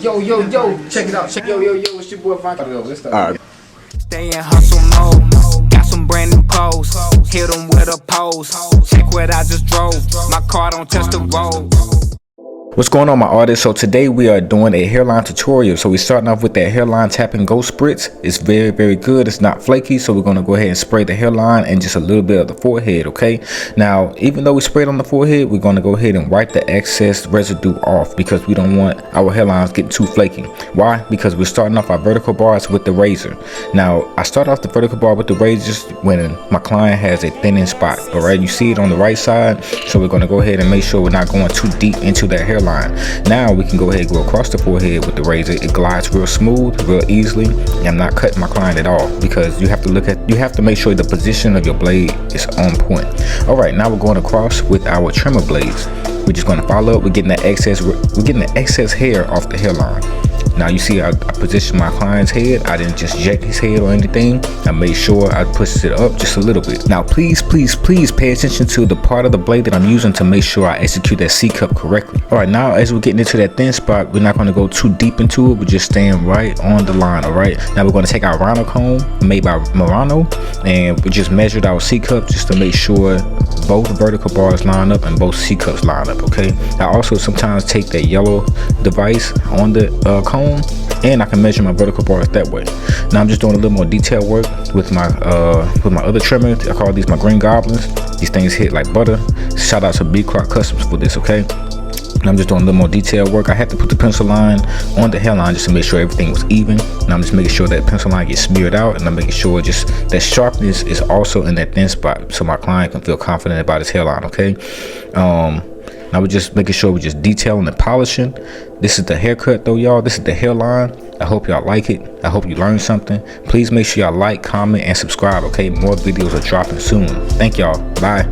Yo, check it out. Yo, it's your boy Frank. Let's start. All right. Stay in hustle mode. Got some brand new clothes. Hit them with a pose. Check what I just drove. My car don't touch the road. What's going on, my artists? So today we are doing a hairline tutorial. So we're starting off with that hairline tap and go spritz. It's very good. It's not flaky, so we're going to go ahead and spray the hairline and just a little bit of the forehead. Okay, now even though we sprayed on the forehead, we're going to go ahead and wipe the excess residue off because we don't want our hairlines getting too flaky. Why? Because we're starting off our vertical bars with the razor. Now I start off the vertical bar with the razor just when my client has a thinning spot. All right, you see it on the right side, so we're going to go ahead and make sure we're not going too deep into that hairline. Now we can go ahead and go across the forehead with the razor. It glides real smooth, real easily, and I'm not cutting my client at all because you have to make sure the position of your blade is on point. All right, now we're going across with our trimmer blades. We're just going to follow up. We're getting the excess hair off the hairline. Now you see I positioned my client's head. I didn't just eject his head or anything. I made sure I pushed it up just a little bit. Now please pay attention to the part of the blade that I'm using to make sure I execute that C-cup correctly. All right, now as we're getting into that thin spot, we're not going to go too deep into it. We're just staying right on the line. All right, now we're going to take our rhino comb made by Murano, and we just measured our C-cup just to make sure both vertical bars line up and both C-cups line up. Okay, I also sometimes take that yellow device on the comb, and I can measure my vertical bars that way. Now I'm just doing a little more detail work with my other trimmer. I call these my green goblins. These things hit like butter. Shout out to B Clark Customs for this. Okay, and I'm just doing a little more detail work. I had to put the pencil line on the hairline just to make sure everything was even, and I'm just making sure that pencil line gets smeared out, and I'm making sure just that sharpness is also in that thin spot so my client can feel confident about his hairline. Okay, now we're just making sure we're just detailing and polishing. This is the haircut though, y'all. This is the hairline. I hope y'all like it. I hope you learned something. Please make sure y'all like, comment, and subscribe. Okay, more videos are dropping soon. Thank y'all. Bye.